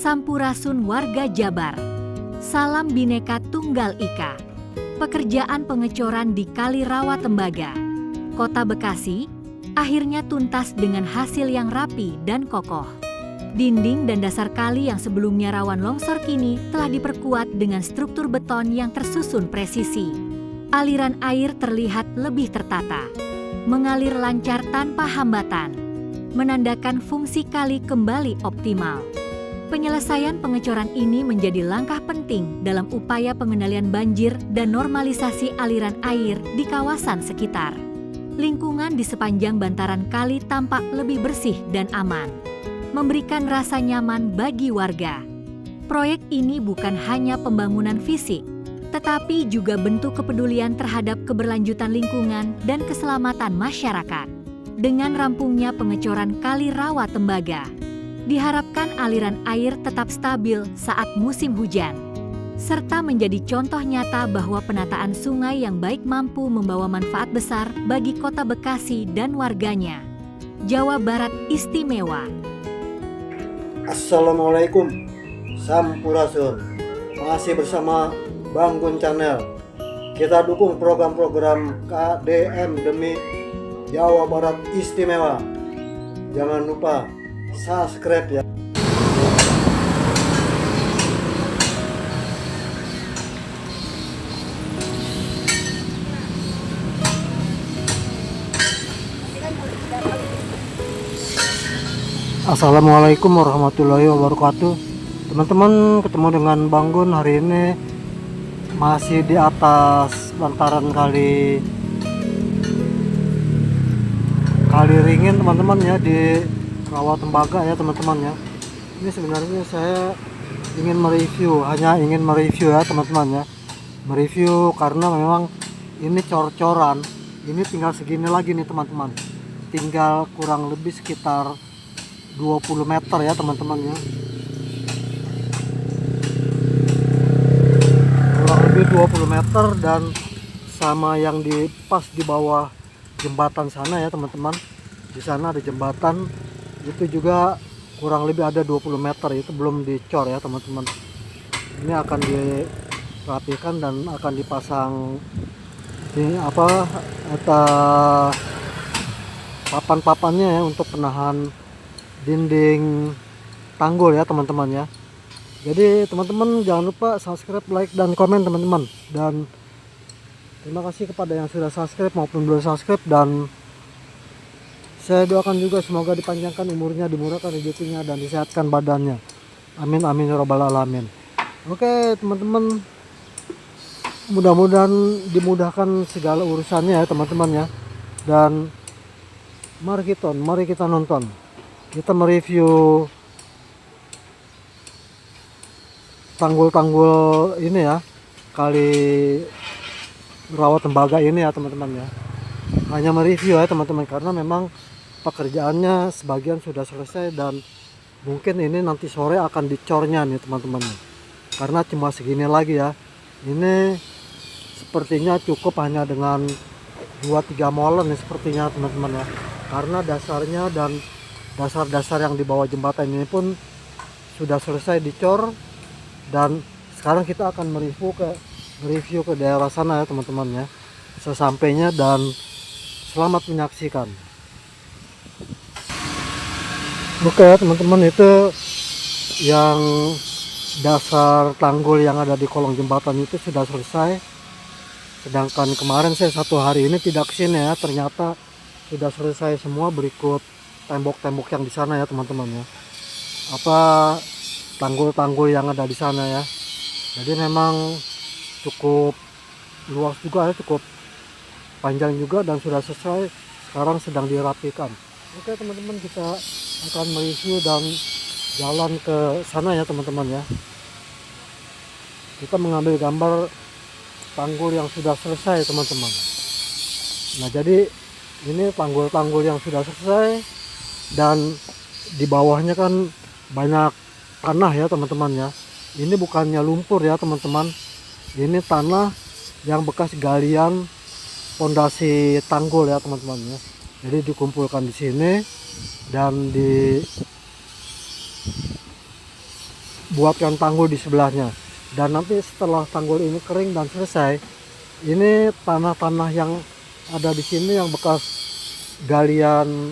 Sampurasun warga Jabar. Salam Bhinneka Tunggal Ika. Pekerjaan pengecoran di Kali Rawa Tembaga, Kota Bekasi, akhirnya tuntas dengan hasil yang rapi dan kokoh. Dinding dan dasar kali yang sebelumnya rawan longsor kini telah diperkuat dengan struktur beton yang tersusun presisi. Aliran air terlihat lebih tertata, mengalir lancar tanpa hambatan, menandakan fungsi kali kembali optimal. Penyelesaian pengecoran ini menjadi langkah penting dalam upaya pengendalian banjir dan normalisasi aliran air di kawasan sekitar. Lingkungan di sepanjang bantaran kali tampak lebih bersih dan aman, memberikan rasa nyaman bagi warga. Proyek ini bukan hanya pembangunan fisik, tetapi juga bentuk kepedulian terhadap keberlanjutan lingkungan dan keselamatan masyarakat. Dengan rampungnya pengecoran Kali Rawa Tembaga, diharapkan aliran air tetap stabil saat musim hujan, serta menjadi contoh nyata bahwa penataan sungai yang baik mampu membawa manfaat besar bagi Kota Bekasi dan warganya. Jawa Barat Istimewa. Assalamualaikum, Sampurasun. Masih bersama Bangun Channel. Kita dukung program-program KDM demi Jawa Barat Istimewa. Jangan lupa subscribe ya. Assalamualaikum warahmatullahi wabarakatuh. Teman-teman, ketemu dengan Bangun hari ini masih di atas bantaran kali Ringin teman-teman ya, di Rawa Tembaga ya teman-teman ya. Ini sebenarnya saya ingin mereview ya teman-teman ya. Mereview karena memang ini cor-coran. Ini tinggal segini lagi nih teman-teman. Tinggal kurang lebih sekitar 20 meter ya teman-teman ya. Kurang lebih 20 meter dan sama yang pas di bawah jembatan sana ya teman-teman. Di sana ada jembatan, itu juga kurang lebih ada 20 meter, itu belum dicor ya teman-teman. Ini akan dirapikan dan akan dipasang ini papan-papannya ya untuk penahan dinding tanggul ya teman-teman ya. Jadi teman-teman jangan lupa subscribe, like, dan komen teman-teman. Dan terima kasih kepada yang sudah subscribe maupun belum subscribe, dan saya doakan juga semoga dipanjangkan umurnya, dimurahkan rezekinya, dan disehatkan badannya. Amin amin ya rabbal alamin. Oke teman-teman, mudah-mudahan dimudahkan segala urusannya ya teman-teman ya. Dan mari kita nonton. Kita mereview tanggul-tanggul ini ya, Kali Rawa Tembaga ini ya teman-teman ya. Hanya mereview ya teman-teman, karena memang pekerjaannya sebagian sudah selesai dan mungkin ini nanti sore akan dicornya nih teman-teman. Karena cuma segini lagi ya. Ini sepertinya cukup hanya dengan 2-3 molen nih sepertinya teman-teman ya. Karena dasarnya dan dasar-dasar yang di bawah jembatan ini pun sudah selesai dicor, dan sekarang kita akan mereview ke daerah sana ya teman-teman ya. Sesampainya, dan selamat menyaksikan. Oke ya teman-teman, itu yang dasar tanggul yang ada di kolong jembatan itu sudah selesai. Sedangkan kemarin saya satu hari ini tidak kesini ya, ternyata sudah selesai semua, berikut tembok-tembok yang di sana ya teman-teman ya. Tanggul-tanggul yang ada di sana ya. Jadi memang cukup luas juga ya, cukup panjang juga, dan sudah selesai, sekarang sedang dirapikan. Oke teman-teman, kita akan mereview dan jalan ke sana ya teman-teman ya. Kita mengambil gambar tanggul yang sudah selesai teman-teman. Nah jadi ini tanggul-tanggul yang sudah selesai, dan di bawahnya kan banyak tanah ya teman-teman ya. Ini bukannya lumpur ya teman-teman, ini tanah yang bekas galian pondasi tanggul ya teman-teman ya. Jadi dikumpulkan di sini dan buatkan tanggul di sebelahnya. Dan nanti setelah tanggul ini kering dan selesai, ini tanah-tanah yang ada di sini yang bekas galian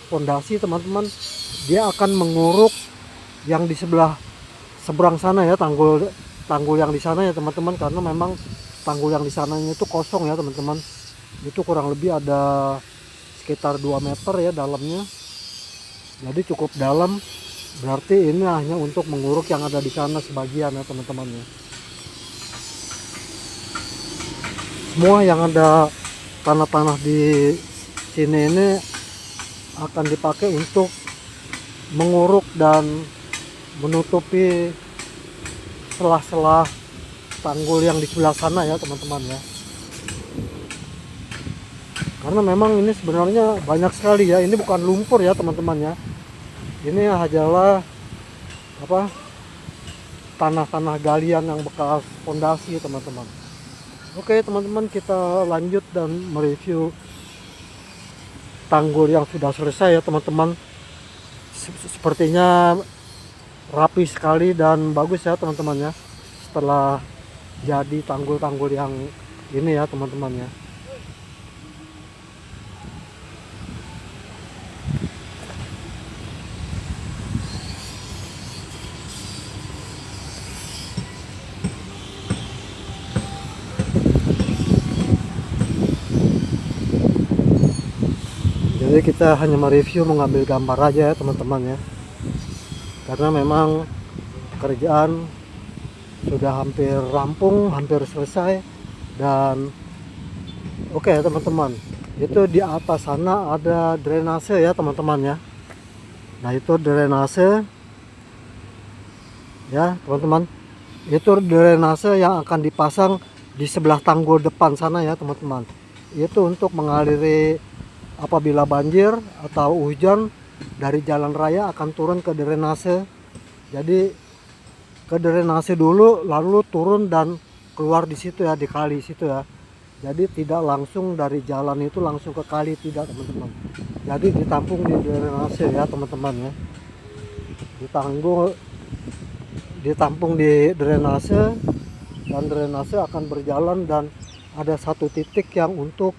fondasi teman-teman, dia akan menguruk yang di seberang sana ya, tanggul yang di sana ya teman-teman, karena memang tanggul yang di sananya itu kosong ya teman-teman. Itu kurang lebih ada sekitar 2 meter ya dalamnya, jadi cukup dalam. Berarti ini hanya untuk menguruk yang ada di sana sebagian ya teman-teman ya. Semua yang ada tanah-tanah di sini ini akan dipakai untuk menguruk dan menutupi selah-selah tanggul yang di sebelah sana ya teman-teman ya. Karena memang ini sebenarnya banyak sekali ya, ini bukan lumpur ya teman-teman ya. Ini adalah tanah-tanah galian yang bekas fondasi teman-teman. Oke teman-teman, kita lanjut dan mereview tanggul yang sudah selesai ya teman-teman. Sepertinya rapi sekali dan bagus ya teman-teman ya, setelah jadi tanggul-tanggul yang ini ya teman-teman ya. Jadi kita hanya mereview, mengambil gambar aja ya teman-teman ya, karena memang kerjaan sudah hampir rampung, hampir selesai. Dan oke ya teman-teman, itu di atas sana ada drainase ya teman-teman ya. Nah itu drainase ya teman-teman, itu drainase yang akan dipasang di sebelah tanggul depan sana ya teman-teman. Itu untuk mengaliri apabila banjir atau hujan dari jalan raya akan turun ke drainase. Jadi ke drainase dulu, lalu turun dan keluar di situ ya, di kali situ ya. Jadi tidak langsung dari jalan itu langsung ke kali, tidak teman-teman. Jadi ditampung di drainase ya teman-teman ya. Ditampung di drainase, dan drainase akan berjalan dan ada satu titik yang untuk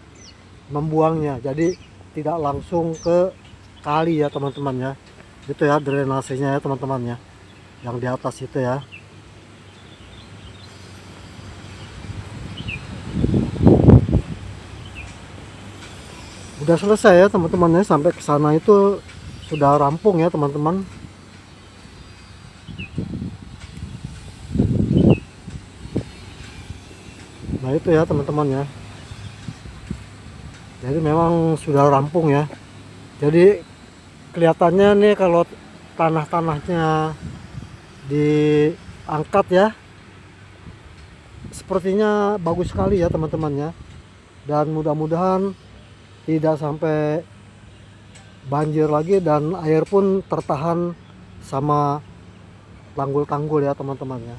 membuangnya. Jadi tidak langsung ke kali ya teman-teman ya. Itu ya drainasenya ya teman-teman ya, yang di atas itu ya. Udah selesai ya teman-teman ya, sampai ke sana itu sudah rampung ya teman-teman. Nah itu ya teman-teman ya, jadi memang sudah rampung ya. Jadi kelihatannya nih kalau tanah-tanahnya diangkat ya, sepertinya bagus sekali ya teman-teman ya. Dan mudah-mudahan tidak sampai banjir lagi dan air pun tertahan sama tanggul-tanggul ya teman-teman ya.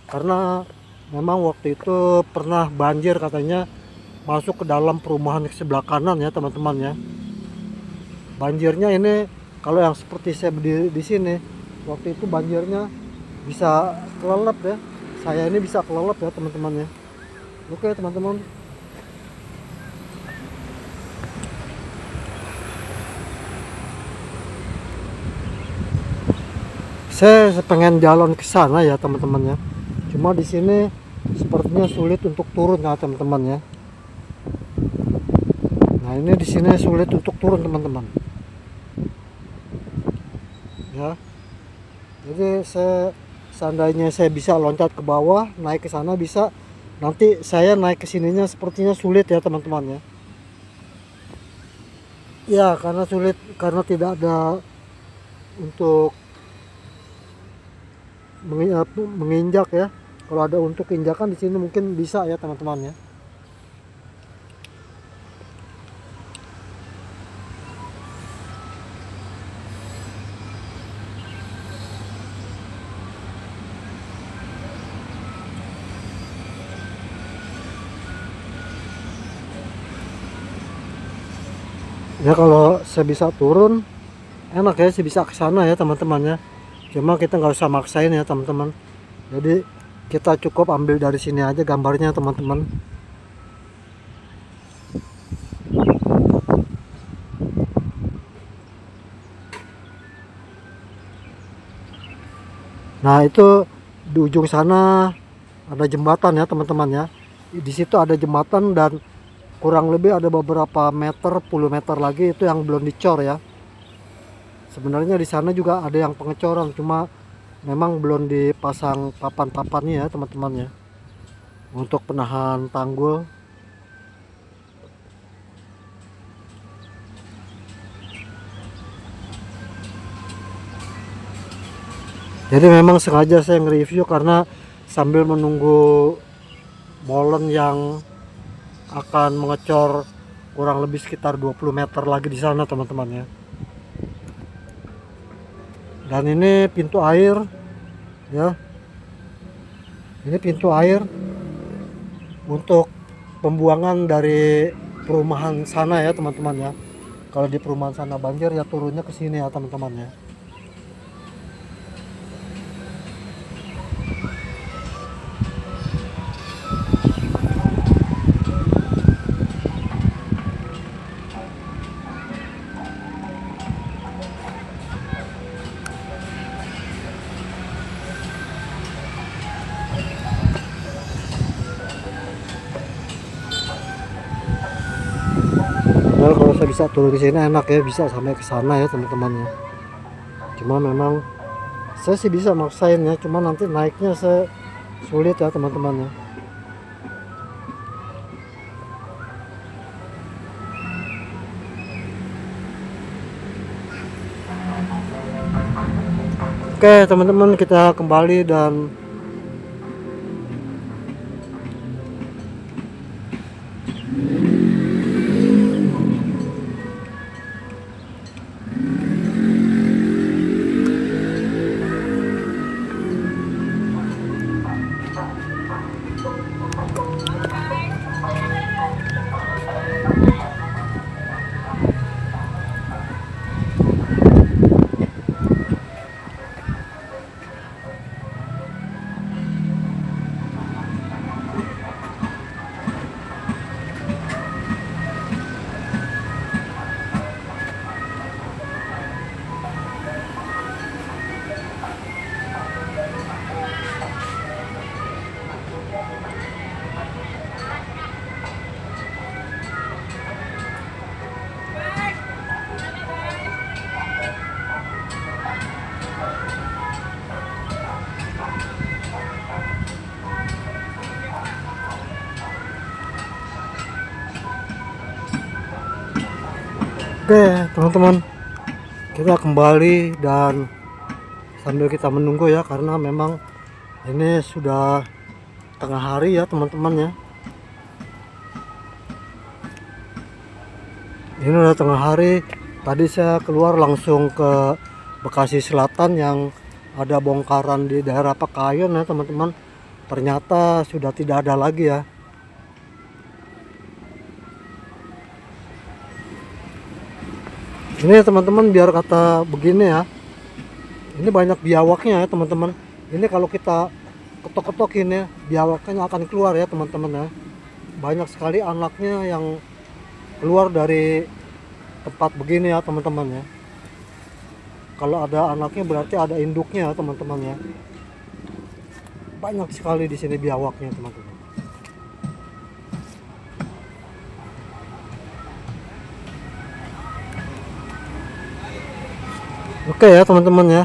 Karena memang waktu itu pernah banjir katanya masuk ke dalam perumahan sebelah kanan ya teman-teman ya. Banjirnya ini kalau yang seperti saya berdiri di sini, waktu itu banjirnya bisa kelelep ya. Saya ini bisa kelelep ya teman-teman ya. Oke teman-teman. Saya pengen jalan ke sana ya teman-teman ya. Cuma di sini sepertinya sulit untuk turun ya teman-teman ya. Nah ini di sini sulit untuk turun teman-teman ya. Jadi seandainya saya bisa loncat ke bawah, naik ke sana bisa, nanti saya naik ke sininya sepertinya sulit ya teman-teman ya. Ya karena sulit, karena tidak ada untuk menginjak ya. Kalau ada untuk injakan di sini mungkin bisa ya teman-teman ya. Ya kalau saya bisa turun enak ya, saya bisa ke sana ya teman-teman ya. Cuma kita nggak usah maksain ya teman-teman. Jadi kita cukup ambil dari sini aja gambarnya teman-teman. Nah itu di ujung sana ada jembatan ya teman-teman ya. Di situ ada jembatan dan kurang lebih ada beberapa meter, puluh meter lagi itu yang belum dicor ya. Sebenarnya di sana juga ada yang pengecoran, cuma memang belum dipasang papan-papannya ya teman-teman ya, untuk penahan tanggul. Jadi memang sengaja saya nge-review karena sambil menunggu molen yang akan mengecor kurang lebih sekitar 20 meter lagi di sana teman-teman ya. Dan ini pintu air ya. Ini pintu air untuk pembuangan dari perumahan sana ya teman-teman ya. Kalau di perumahan sana banjir ya turunnya ke sini ya teman-teman ya. Padahal kalau saya bisa turun ke sini enak ya, bisa sampai ke sana ya teman-teman ya. Cuma memang saya sih bisa maksain ya, cuma nanti naiknya saya sulit ya teman-teman ya. Oke teman-teman, kita kembali dan oke teman-teman, kita kembali dan sambil kita menunggu ya, karena memang ini sudah tengah hari ya teman-teman ya. Ini udah tengah hari. Tadi saya keluar langsung ke Bekasi Selatan yang ada bongkaran di daerah Pekayon ya teman-teman. Ternyata sudah tidak ada lagi ya. Ini teman-teman, biar kata begini ya, ini banyak biawaknya ya teman-teman. Ini kalau kita ketok-ketokin ya, biawaknya akan keluar ya teman-teman ya. Banyak sekali anaknya yang keluar dari tempat begini ya teman-teman ya. Kalau ada anaknya berarti ada induknya ya teman-teman ya. Banyak sekali di sini biawaknya teman-teman. Oke ya teman-teman ya.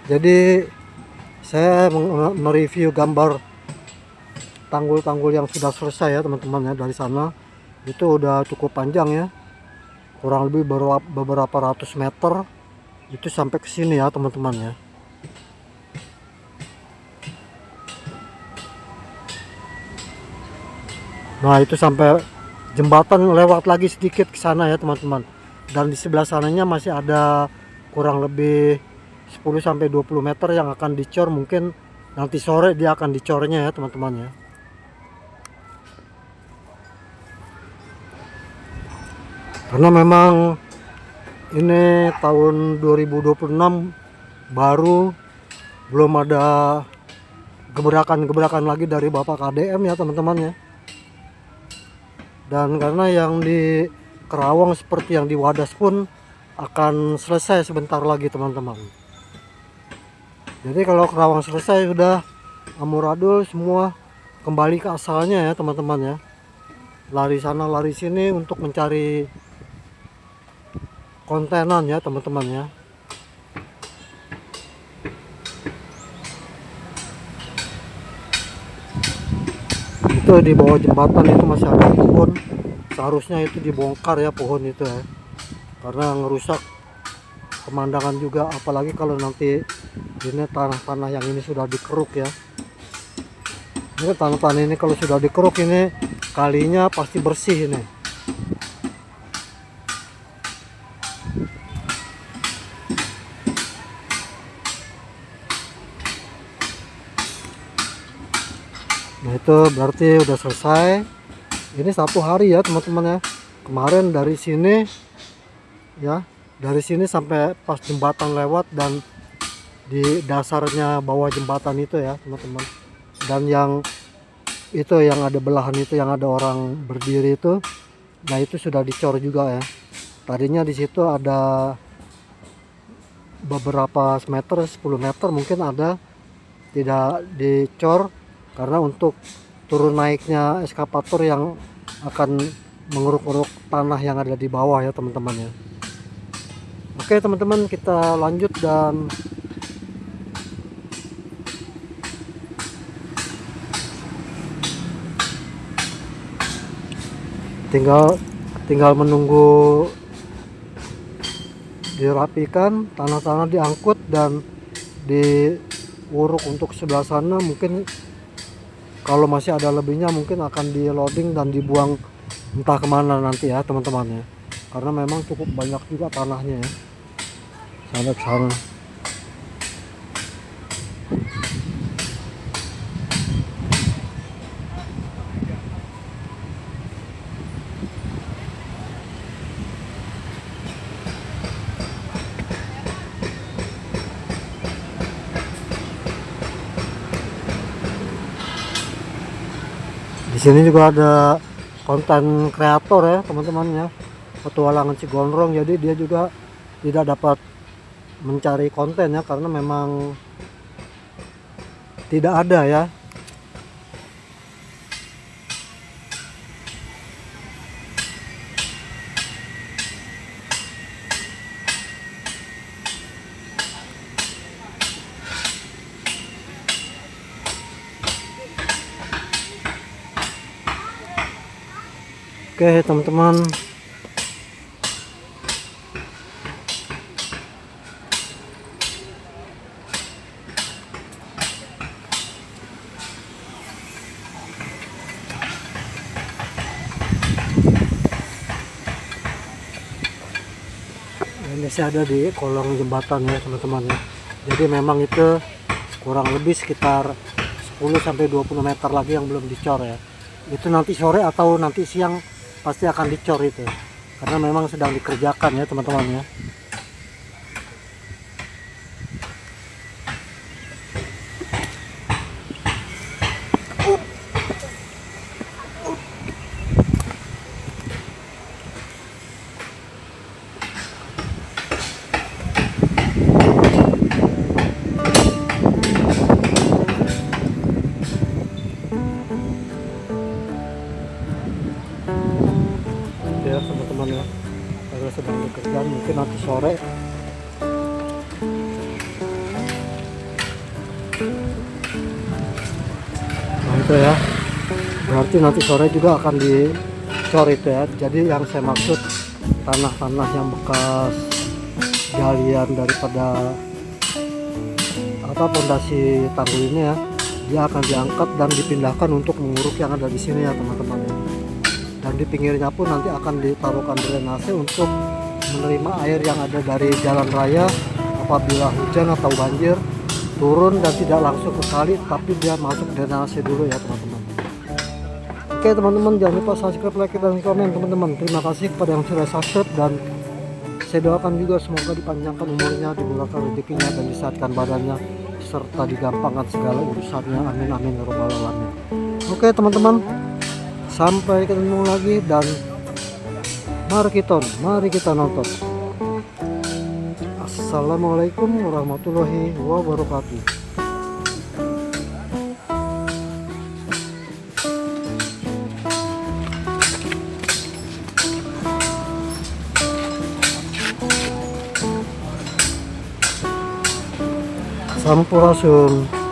Jadi saya mereview gambar tanggul-tanggul yang sudah selesai ya teman-teman ya. Dari sana itu udah cukup panjang ya, kurang lebih beberapa ratus meter itu sampai ke sini ya teman-teman ya. Nah itu sampai jembatan lewat lagi sedikit ke sana ya teman-teman. Dan di sebelah sananya masih ada kurang lebih 10 sampai 20 meter yang akan dicor, mungkin nanti sore dia akan dicornya ya teman-teman ya. Karena memang ini tahun 2026 baru belum ada gebrakan lagi dari Bapak KDM ya teman-teman ya. Dan karena yang di Kerawang seperti yang di Wadas pun akan selesai sebentar lagi teman-teman. Jadi kalau Kerawang selesai sudah amburadul semua kembali ke asalnya ya teman-teman ya. Lari sana lari sini untuk mencari kontenan ya teman-teman ya. Itu di bawah jembatan itu masih ada pohon, seharusnya itu dibongkar ya pohon itu ya, karena ngerusak pemandangan juga, apalagi kalau nanti ini tanah-tanah yang ini sudah dikeruk ya. Ini tanah-tanah ini kalau sudah dikeruk ini kalinya pasti bersih ini. Nah itu berarti udah selesai. Ini 1 hari ya teman-teman ya. Kemarin dari sini ya, dari sini sampai pas jembatan lewat dan di dasarnya bawah jembatan itu ya teman-teman. Dan yang itu yang ada belahan itu yang ada orang berdiri itu, nah itu sudah dicor juga ya. Tadinya di situ ada beberapa meter, 10 meter mungkin ada, tidak dicor karena untuk turun naiknya eskavator yang akan mengeruk-ngeruk tanah yang ada di bawah ya teman-teman ya. Oke teman-teman, kita lanjut dan tinggal menunggu dirapikan, tanah-tanah diangkut dan diuruk untuk sebelah sana. Mungkin kalau masih ada lebihnya mungkin akan di loading dan dibuang entah kemana nanti ya teman-teman ya, karena memang cukup banyak juga tanahnya ya, sampai sana. Di sini juga ada konten kreator ya teman-teman ya, petualangan Cigondrong. Jadi dia juga tidak dapat mencari konten ya, karena memang tidak ada ya. Oke teman-teman, ini sih ada di kolong jembatan ya teman-teman ya. Jadi memang itu kurang lebih sekitar 10-20 meter lagi yang belum dicor ya. Itu nanti sore atau nanti siang pasti akan dicor itu, karena memang sedang dikerjakan ya teman-teman ya. Ya teman-teman ya, karena sedang bekerja, mungkin nanti sore nah itu ya, berarti nanti sore juga akan dicor itu ya. Jadi yang saya maksud tanah-tanah yang bekas galian daripada pondasi tanggul ini ya, dia akan diangkat dan dipindahkan untuk menguruk yang ada di sini ya teman-teman ya. Dan di pinggirnya pun nanti akan ditaruhkan drainase untuk menerima air yang ada dari jalan raya apabila hujan atau banjir turun dan tidak langsung ke kali, tapi dia masuk drainase dulu ya teman-teman. Oke teman-teman, jangan lupa subscribe, like, dan komen teman-teman. Terima kasih kepada yang sudah subscribe, dan saya doakan juga semoga dipanjangkan umurnya, dimurahkan rezekinya, dan disehatkan badannya serta digampangkan segala urusannya. Amin amin ya rabbal alamin. Oke teman-teman, sampai ketemu lagi dan mari kita nonton. Assalamualaikum warahmatullahi wabarakatuh. Sampurasun.